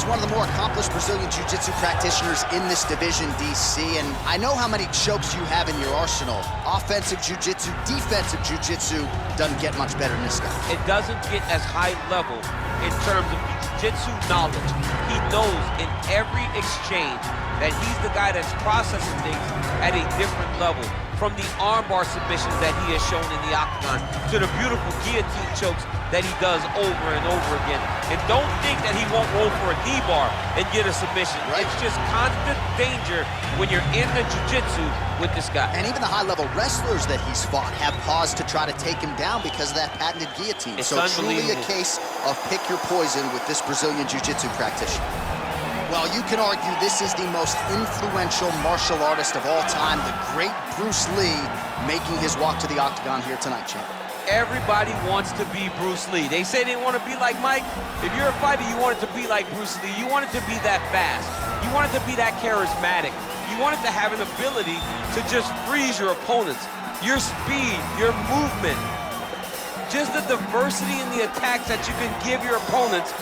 one of the more accomplished Brazilian Jiu-Jitsu practitioners in this division, DC, and I know how many chokes you have in your arsenal. Offensive Jiu-Jitsu, defensive Jiu-Jitsu doesn't get much better than this guy. It doesn't get as high level in terms of Jiu-Jitsu knowledge. He knows in every exchange that he's the guy that's processing things at a different level. From the armbar submissions that he has shown in the octagon to the beautiful guillotine chokes that he does over and over again. And don't think that he won't roll for a knee bar and get a submission. Right. It's just constant danger when you're in the jiu-jitsu with this guy. And even the high-level wrestlers that he's fought have paused to try to take him down because of that patented guillotine. It's so truly a case of pick your poison with this Brazilian jiu-jitsu practitioner. Well, you can argue this is the most influential martial artist of all time, the great Bruce Lee, making his walk to the octagon here tonight, champ. Everybody wants to be Bruce Lee. They say they want to be like Mike. If you're a fighter, you want it to be like Bruce Lee. You want it to be that fast. You want it to be that charismatic. You want it to have an ability to just freeze your opponents. Your speed, your movement, just the diversity in the attacks that you can give your opponents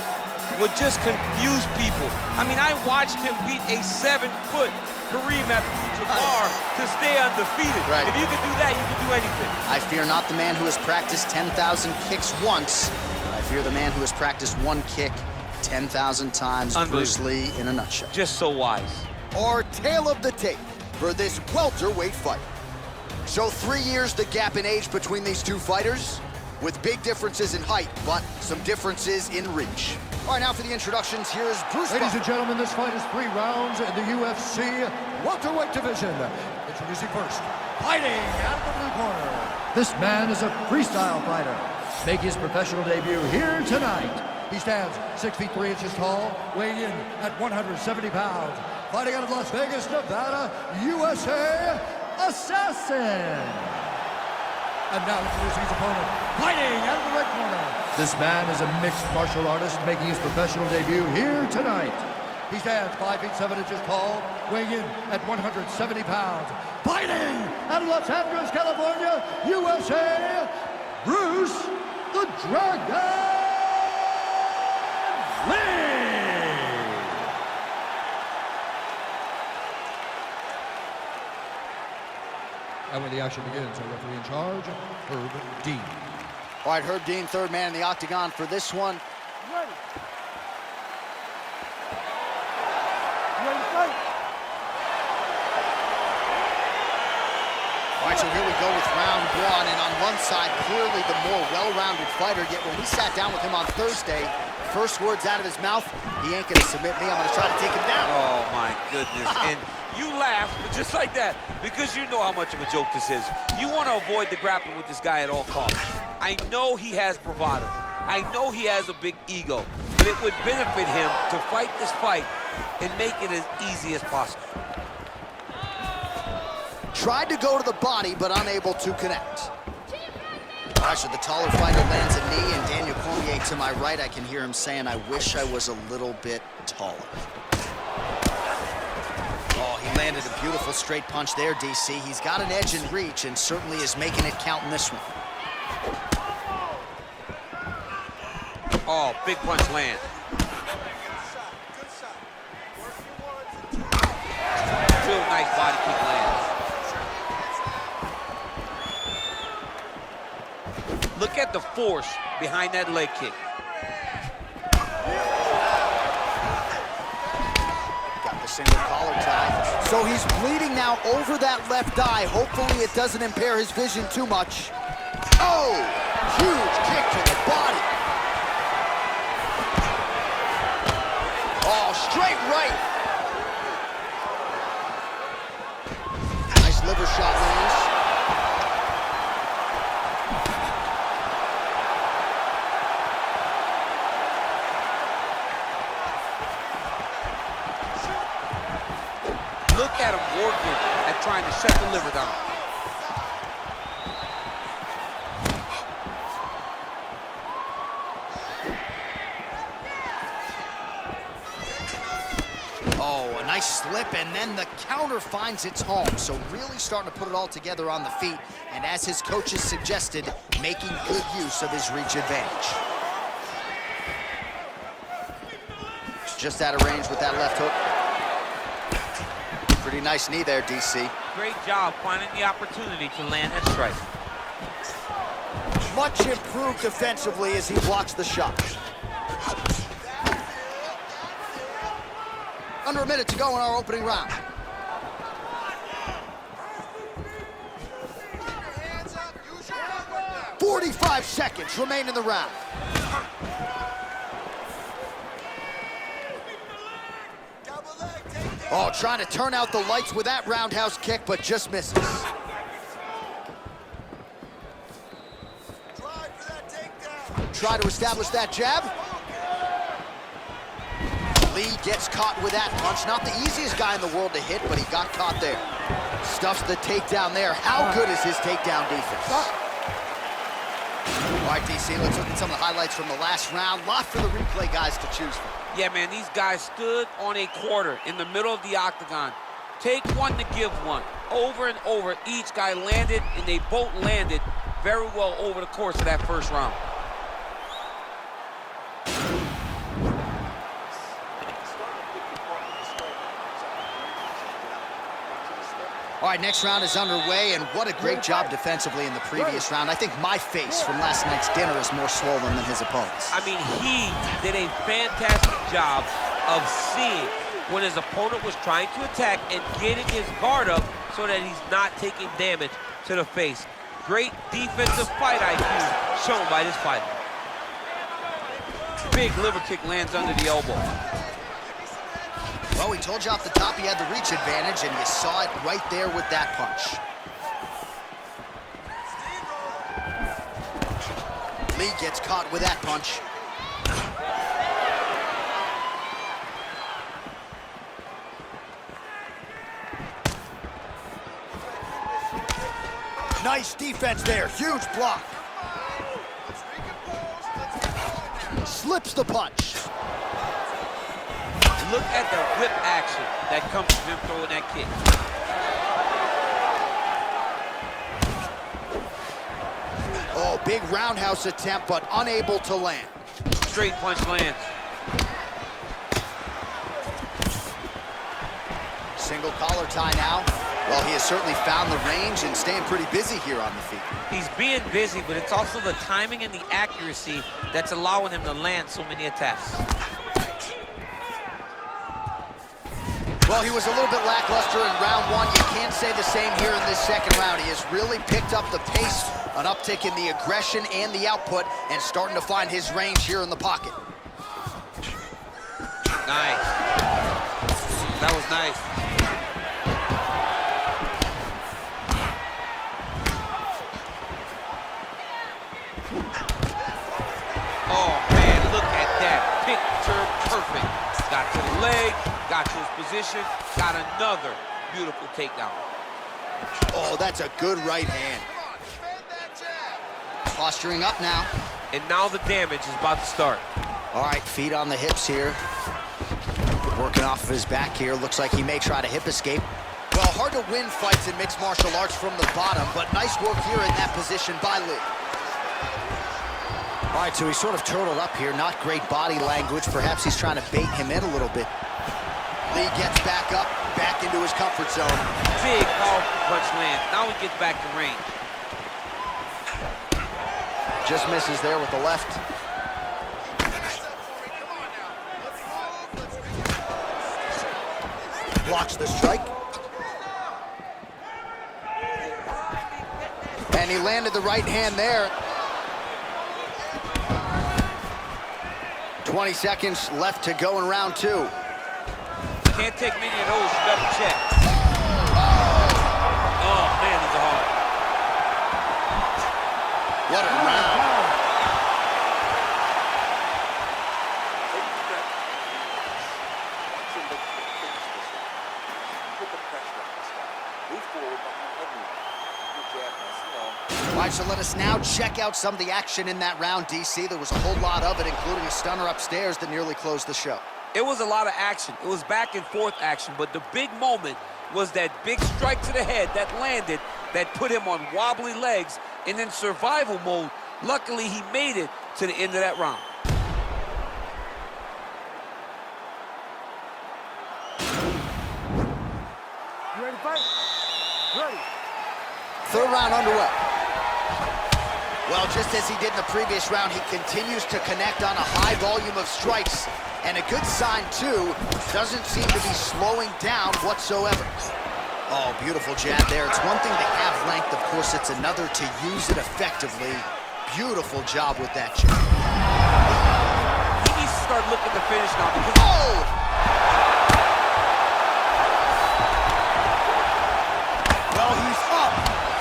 would just confuse people. I mean, I watched him beat a 7-foot Kareem Abdul-Jabbar to stay undefeated. Right. If you can do that, you can do anything. I fear not the man who has practiced 10,000 kicks once. I fear the man who has practiced one kick 10,000 times. Bruce Lee in a nutshell. Just so wise. Our tale of the tape for this welterweight fight. So 3 years the gap in age between these two fighters, with big differences in height, but some differences in reach. All right, now for the introductions, here's Bruce. Ladies and gentlemen, this fight is 3 rounds in the UFC welterweight division. Introducing first, fighting out of the blue corner. This man is a freestyle fighter, making his professional debut here tonight. He stands 6 feet 3 inches tall, weighing in at 170 pounds. Fighting out of Las Vegas, Nevada, USA, Assassin. And now introducing his opponent, fighting out of the red corner. This man is a mixed martial artist making his professional debut here tonight. He stands 5 feet 7 inches tall, weighing in at 170 pounds. Fighting out of Los Angeles, California, USA, Bruce the Dragon Lee. And when the action begins, our referee in charge, Herb Dean. All right, Herb Dean, third man in the octagon for this one. Ready. Ready to fight. All right, so here we go with round one, and on one side, clearly the more well-rounded fighter, yet when we sat down with him on Thursday, first words out of his mouth, he ain't gonna submit me, I'm gonna try to take him down. Oh my goodness, and you laugh just like that because you know how much of a joke this is. You want to avoid the grappling with this guy at all costs. I know he has bravado. I know he has a big ego, but it would benefit him to fight this fight and make it as easy as possible. Tried to go to the body, but unable to connect. All right, so the taller fighter lands a knee, and Daniel Cormier to my right, I can hear him saying, I wish I was a little bit taller. Oh, he landed a beautiful straight punch there, DC. He's got an edge in reach and certainly is making it count in this one. Oh, big punch land. Real nice body kick land. Look at the force behind that leg kick. Got the single collar tie. So he's bleeding now over that left eye. Hopefully it doesn't impair his vision too much. Oh, huge kick to the body. Oh, straight right. Nice liver shot lands. Look at him working at trying to shut the liver down. Oh, a nice slip, and then the counter finds its home. So really starting to put it all together on the feet, and as his coaches suggested, making good use of his reach advantage. just out of range with that left hook. Pretty nice knee there, DC. Great job finding the opportunity to land that strike. Much improved defensively as he blocks the shot. Under a minute to go in our opening round. "45 seconds remain in the round. Oh, trying to turn out the lights with that roundhouse kick, but just misses. Try to establish that jab. Lee gets caught with that punch. Not the easiest guy in the world to hit, but he got caught there. Stuffs the takedown there. How good is his takedown defense? All right, DC, let's look at some of the highlights from the last round. Lot for the replay guys to choose from. Yeah, man, these guys stood on a quarter in the middle of the octagon. Take one to give one. Over and over, each guy landed, and they both landed very well over the course of that first round. All right, next round is underway, and what a great job defensively in the previous round. I think my face from last night's dinner is more swollen than his opponent's. I mean, he did a fantastic job of seeing when his opponent was trying to attack and getting his guard up so that he's not taking damage to the face. Great defensive fight IQ shown by this fighter. Big liver kick lands under the elbow. Well, we told you off the top he had the reach advantage, and you saw it right there with that punch. Lee gets caught with that punch. Nice defense there, huge block. Slips the punch. Look at the whip action that comes from him throwing that kick. Oh, big roundhouse attempt, but unable to land. Straight punch lands. Single collar tie now. Well, he has certainly found the range and staying pretty busy here on the feet. He's being busy, but it's also the timing and the accuracy that's allowing him to land so many attacks. Well, he was a little bit lackluster in round one. You can't say the same here in this second round. He has really picked up the pace, an uptick in the aggression and the output, and starting to find his range here in the pocket. Nice. That was nice. Oh, man, look at that. Picture perfect. Got to the leg, got to his position, got another beautiful takedown. Oh, that's a good right hand. Posturing up now. And now the damage is about to start. All right, feet on the hips here. Working off of his back here. Looks like he may try to hip escape. Well, hard to win fights in mixed martial arts from the bottom, but nice work here in that position by Lee. All right, so he's sort of turtled up here. Not great body language. Perhaps he's trying to bait him in a little bit. Lee gets back up, back into his comfort zone. Big, powerful punch lands. Now he gets back to range. Just misses there with the left. Blocks the strike. And he landed the right hand there. 20 seconds left to go in round two. Can't take many of those, you better check. Oh, man, these are hard. What a round. All right, so let us now check out some of the action in that round, DC. There was a whole lot of it, including a stunner upstairs that nearly closed the show. It was a lot of action. It was back and forth action, but the big moment was that big strike to the head that landed, that put him on wobbly legs, and in survival mode, luckily he made it to the end of that round. third round underway. Well, just as he did in the previous round, he continues to connect on a high volume of strikes. And a good sign, too, doesn't seem to be slowing down whatsoever. Oh, beautiful jab there. It's one thing to have length. Of course, it's another to use it effectively. Beautiful job with that jab. He needs to start looking to finish now because... Oh! Well, he's up,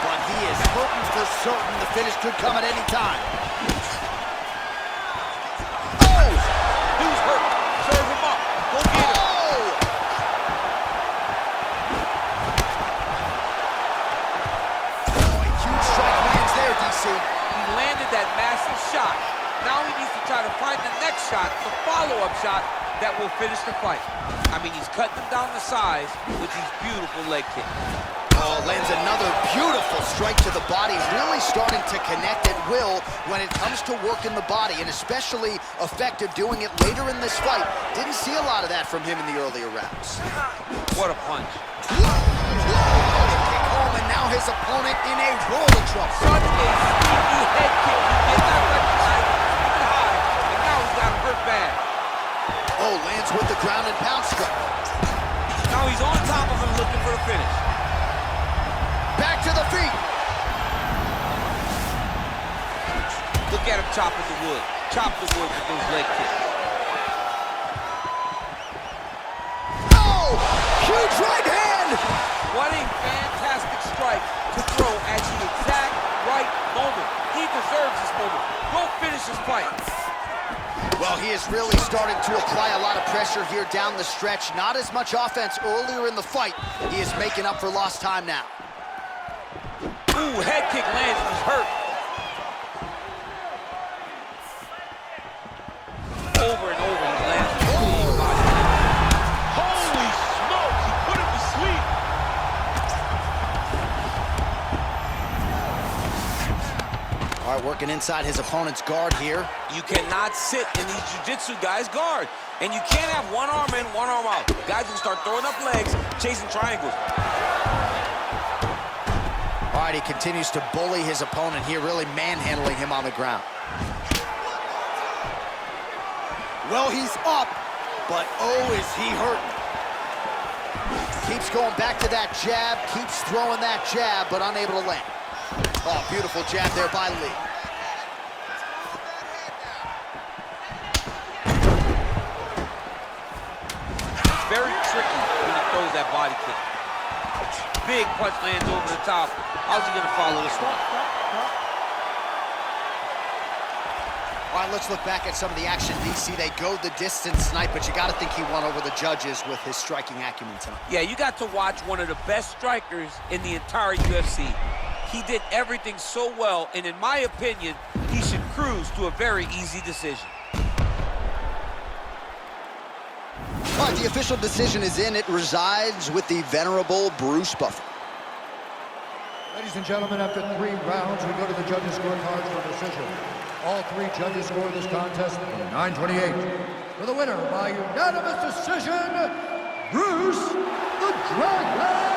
but he is hurting for certain. The finish could come at any time. Oh! Dude's hurt. Serve him up. Go get him. Oh, a huge strike lands there, DC. He landed that massive shot. Now he needs to try to find the next shot, the follow-up shot that will finish the fight. I mean, he's cutting them down to size with these beautiful leg kicks. Oh, lands another beautiful strike to the body, really starting to connect at will when it comes to working the body, and especially effective doing it later in this fight. Didn't see a lot of that from him in the earlier rounds. What a punch. Whoa! Kick home, and now his opponent in a world of trouble. Such a sneaky head kick. He gets that recognized even high, and now he's got him hurt bad. Oh, lands with the ground and pound strike. Now he's on top of him looking for the finish. Back to the feet. Look at him chopping the wood. Chop the wood with those leg kicks. Oh! Huge right hand! What a fantastic strike to throw at the exact right moment. He deserves this moment. Go finish his fight. Well, he is really starting to apply a lot of pressure here down the stretch. Not as much offense earlier in the fight. He is making up for lost time now. Ooh, head kick lands, he's hurt. Over and over, he lands. Holy smokes, he put him to sleep. All right, working inside his opponent's guard here. You cannot sit in these jiu-jitsu guys' guard. And you can't have one arm in, one arm out. Guys will start throwing up legs, chasing triangles. All right, he continues to bully his opponent here, really manhandling him on the ground. Well, he's up, but oh, is he hurting. Keeps going back to that jab, keeps throwing that jab, but unable to land. Oh, beautiful jab there by Lee. It's very tricky when he throws that body kick. Big punch lands over the top. How's he gonna follow this one? All right, let's look back at some of the action, DC. They go the distance tonight, but you gotta think he won over the judges with his striking acumen tonight. Yeah, you got to watch one of the best strikers in the entire UFC. He did everything so well, and in my opinion, he should cruise to a very easy decision. All right, the official decision is in. It resides with the venerable Bruce Buffer. Ladies and gentlemen, after 3 rounds, we go to the judges' scorecards for decision. All 3 judges score this contest 9-28. For the winner by unanimous decision, Bruce the Dragon